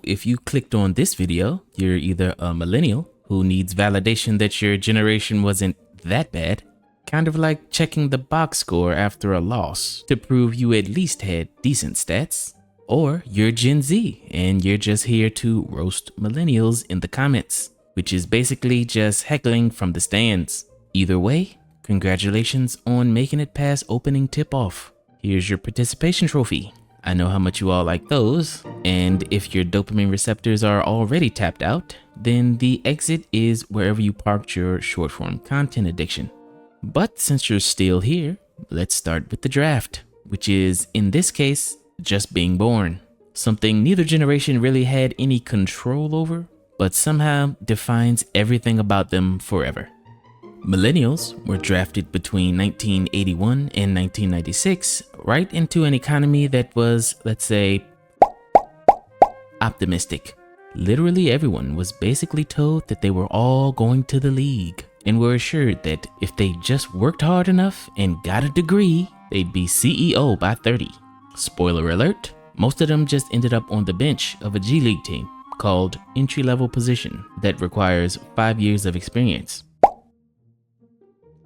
if you clicked on this video, you're either a millennial who needs validation that your generation wasn't that bad, kind of like checking the box score after a loss to prove you at least had decent stats, or you're Gen Z and you're just here to roast millennials in the comments, which is basically just heckling from the stands. Either way, congratulations on making it past opening tip-off. Here's your participation trophy. I know how much you all like those, and if your dopamine receptors are already tapped out, then the exit is wherever you parked your short-form content addiction. But since you're still here, let's start with the draft, which is, in this case, just being born. Something neither generation really had any control over, but somehow defines everything about them forever. Millennials were drafted between 1981 and 1996, right into an economy that was, let's say, optimistic. Literally everyone was basically told that they were all going to the league and were assured that if they just worked hard enough and got a degree, they'd be CEO by 30. Spoiler alert, most of them just ended up on the bench of a G League team called entry-level position that requires 5 years of experience.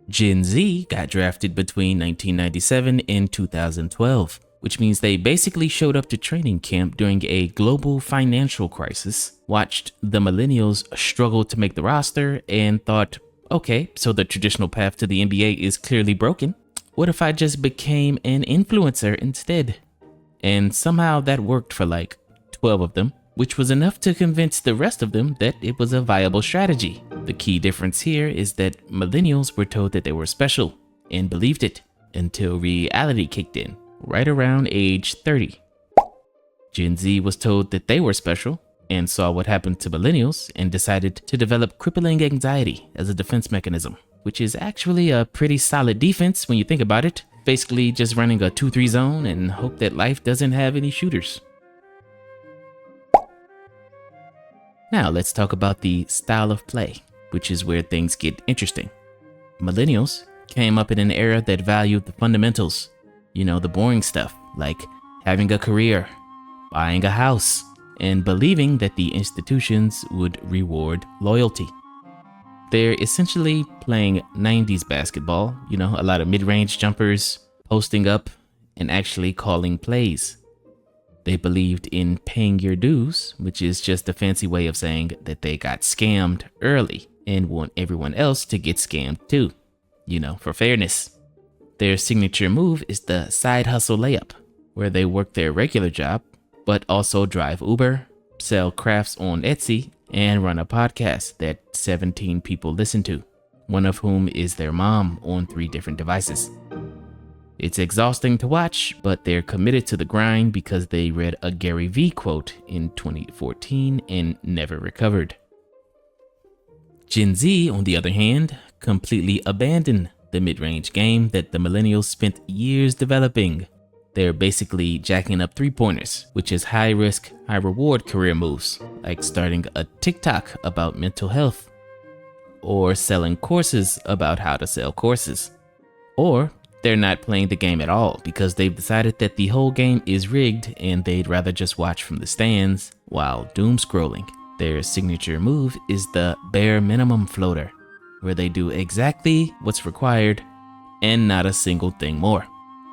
Gen Z got drafted between 1997 and 2012, which means they basically showed up to training camp during a global financial crisis, watched the millennials struggle to make the roster, and thought, okay, so the traditional path to the NBA is clearly broken. What if I just became an influencer instead? And somehow that worked for like 12 of them, which was enough to convince the rest of them that it was a viable strategy. The key difference here is that millennials were told that they were special and believed it until reality kicked in, right around age 30. Gen Z was told that they were special and saw what happened to millennials and decided to develop crippling anxiety as a defense mechanism, which is actually a pretty solid defense when you think about it. Basically just running a 2-3 zone and hope that life doesn't have any shooters. Now let's talk about the style of play, which is where things get interesting. Millennials came up in an era that valued the fundamentals, the boring stuff like having a career, buying a house, and believing that the institutions would reward loyalty. They're essentially playing 90s basketball, a lot of mid-range jumpers, posting up, and actually calling plays. They believed in paying your dues, which is just a fancy way of saying that they got scammed early and want everyone else to get scammed too, for fairness. Their signature move is the side hustle layup, where they work their regular job, but also drive Uber, sell crafts on Etsy, and run a podcast that 17 people listen to, one of whom is their mom on 3 different devices. It's exhausting to watch, but they're committed to the grind because they read a Gary Vee quote in 2014 and never recovered. Gen Z, on the other hand, completely abandoned the mid-range game that the millennials spent years developing. They're basically jacking up 3-pointers, which is high-risk, high-reward career moves, like starting a TikTok about mental health, or selling courses about how to sell courses, or they're not playing the game at all because they've decided that the whole game is rigged and they'd rather just watch from the stands while doom scrolling. Their signature move is the bare minimum floater, where they do exactly what's required and not a single thing more,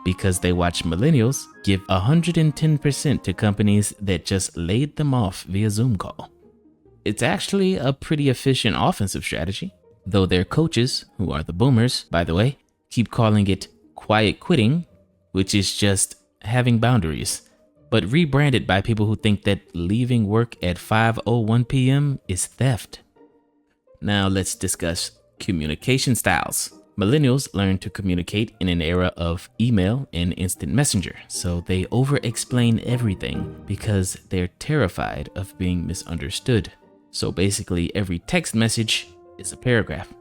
because they watch millennials give 110% to companies that just laid them off via Zoom call. It's actually a pretty efficient offensive strategy, though their coaches, who are the boomers, by the way, keep calling it quiet quitting, which is just having boundaries, but rebranded by people who think that leaving work at 5:01 p.m. is theft. Now let's discuss communication styles. Millennials learn to communicate in an era of email and instant messenger, so they over-explain everything because they're terrified of being misunderstood. So basically every text message is a paragraph.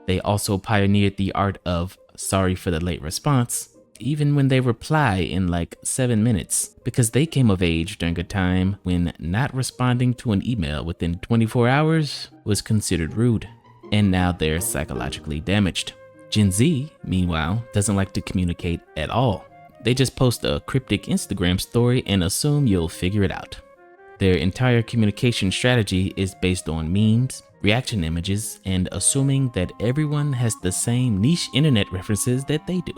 They also pioneered the art of sorry for the late response, even when they reply in like 7 minutes, because they came of age during a time when not responding to an email within 24 hours was considered rude, and now they're psychologically damaged. Gen Z, meanwhile, doesn't like to communicate at all. They just post a cryptic Instagram story and assume you'll figure it out. Their entire communication strategy is based on memes, reaction images, and assuming that everyone has the same niche internet references that they do.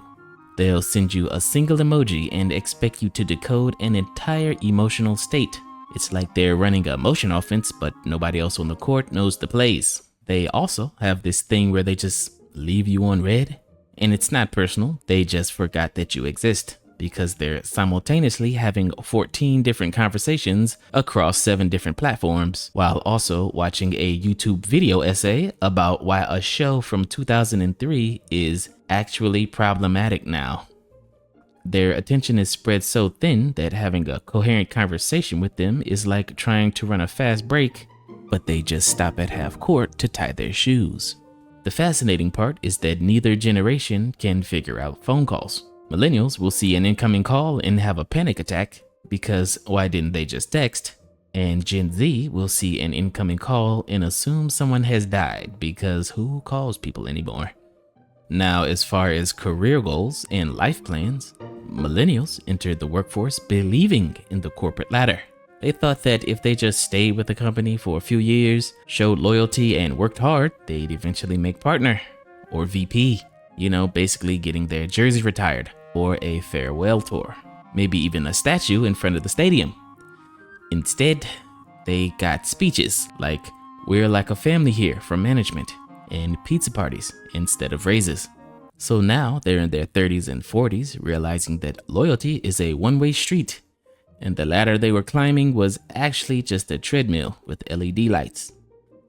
They'll send you a single emoji and expect you to decode an entire emotional state. It's like they're running a motion offense, but nobody else on the court knows the plays. They also have this thing where they just leave you on red. And it's not personal, they just forgot that you exist, because they're simultaneously having 14 different conversations across 7 different platforms, while also watching a YouTube video essay about why a show from 2003 is actually problematic now. Their attention is spread so thin that having a coherent conversation with them is like trying to run a fast break, but they just stop at half court to tie their shoes. The fascinating part is that neither generation can figure out phone calls. Millennials will see an incoming call and have a panic attack because why didn't they just text? And Gen Z will see an incoming call and assume someone has died because who calls people anymore? Now, as far as career goals and life plans, millennials entered the workforce believing in the corporate ladder. They thought that if they just stayed with the company for a few years, showed loyalty, and worked hard, they'd eventually make partner or VP, basically getting their jersey retired or a farewell tour, maybe even a statue in front of the stadium. Instead, they got speeches like, "We're like a family here" from management, and pizza parties instead of raises. So now they're in their 30s and 40s, realizing that loyalty is a one-way street. And the ladder they were climbing was actually just a treadmill with LED lights.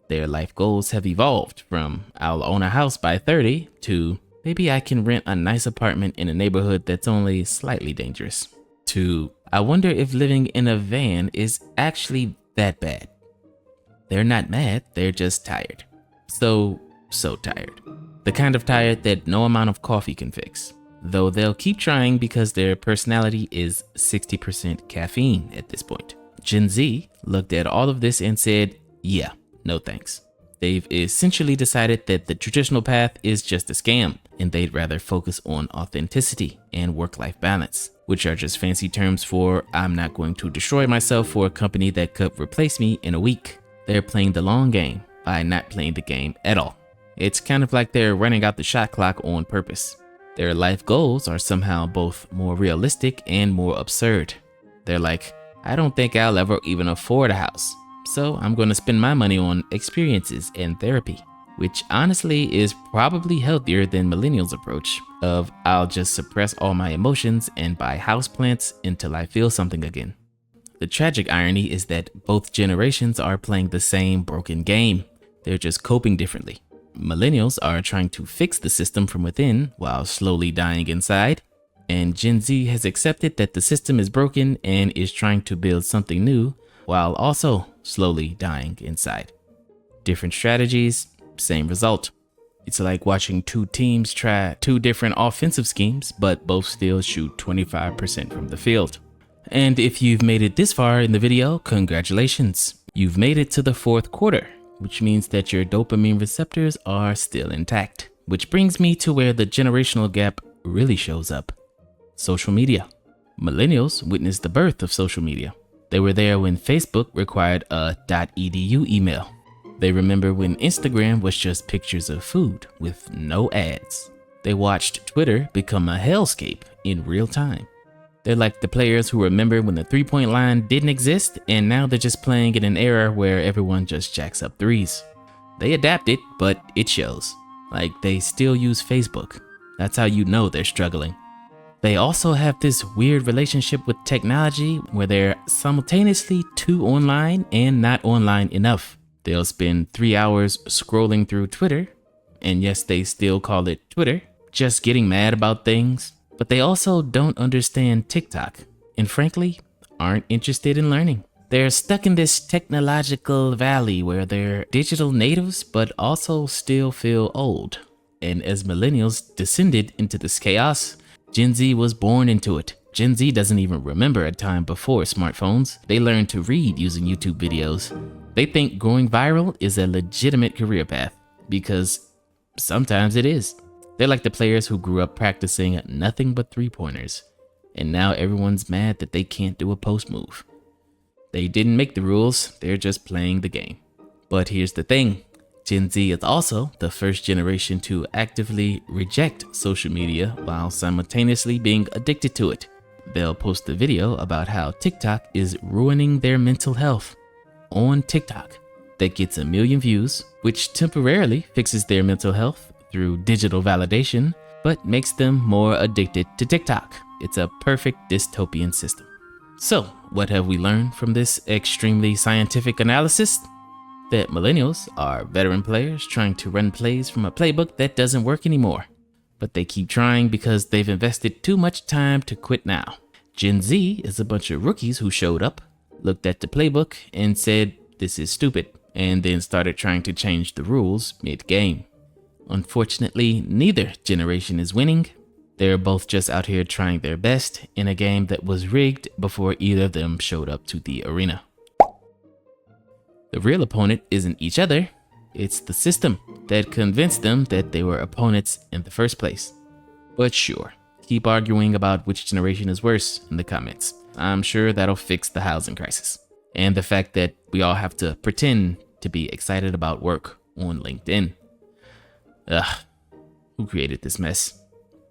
Their life goals have evolved from "I'll own a house by 30" to "maybe I can rent a nice apartment in a neighborhood that's only slightly dangerous" to "I wonder if living in a van is actually that bad." They're not mad, they're just tired. So tired. The kind of tired that no amount of coffee can fix. Though they'll keep trying because their personality is 60% caffeine at this point. Gen Z looked at all of this and said, yeah, no thanks. They've essentially decided that the traditional path is just a scam, and they'd rather focus on authenticity and work-life balance, which are just fancy terms for "I'm not going to destroy myself for a company that could replace me in a week." They're playing the long game by not playing the game at all. It's kind of like they're running out the shot clock on purpose. Their life goals are somehow both more realistic and more absurd. They're like, "I don't think I'll ever even afford a house, so I'm going to spend my money on experiences and therapy," which honestly is probably healthier than millennials' approach of "I'll just suppress all my emotions and buy houseplants until I feel something again." The tragic irony is that both generations are playing the same broken game. They're just coping differently. Millennials are trying to fix the system from within while slowly dying inside, and Gen Z has accepted that the system is broken and is trying to build something new while also slowly dying inside. Different strategies, same result. It's like watching two teams try 2 different offensive schemes, but both still shoot 25% from the field. And if you've made it this far in the video, congratulations. You've made it to the 4th quarter, which means that your dopamine receptors are still intact. Which brings me to where the generational gap really shows up. Social media. Millennials witnessed the birth of social media. They were there when Facebook required a .edu email. They remember when Instagram was just pictures of food with no ads. They watched Twitter become a hellscape in real time. They're like the players who remember when the 3-point line didn't exist, and now they're just playing in an era where everyone just jacks up threes. They adapted, but it shows. Like, they still use Facebook. That's how you know they're struggling. They also have this weird relationship with technology where they're simultaneously too online and not online enough. They'll spend 3 hours scrolling through Twitter, and yes, they still call it Twitter, just getting mad about things. But they also don't understand TikTok, and frankly, aren't interested in learning. They're stuck in this technological valley where they're digital natives, but also still feel old. And as millennials descended into this chaos, Gen Z was born into it. Gen Z doesn't even remember a time before smartphones. They learned to read using YouTube videos. They think going viral is a legitimate career path, because sometimes it is. They're like the players who grew up practicing nothing but 3-pointers, and now everyone's mad that they can't do a post move. They didn't make the rules, they're just playing the game. But here's the thing. Gen Z is also the first generation to actively reject social media while simultaneously being addicted to it. They'll post a video about how TikTok is ruining their mental health on TikTok that gets 1 million views, which temporarily fixes their mental health through digital validation, but makes them more addicted to TikTok. It's a perfect dystopian system. So, what have we learned from this extremely scientific analysis? That millennials are veteran players trying to run plays from a playbook that doesn't work anymore. But they keep trying because they've invested too much time to quit now. Gen Z is a bunch of rookies who showed up, looked at the playbook, and said, "This is stupid," and then started trying to change the rules mid-game. Unfortunately, neither generation is winning. They're both just out here trying their best in a game that was rigged before either of them showed up to the arena. The real opponent isn't each other, it's the system that convinced them that they were opponents in the first place. But sure, keep arguing about which generation is worse in the comments. I'm sure that'll fix the housing crisis. And the fact that we all have to pretend to be excited about work on LinkedIn. Ugh, who created this mess?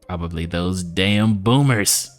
Probably those damn boomers.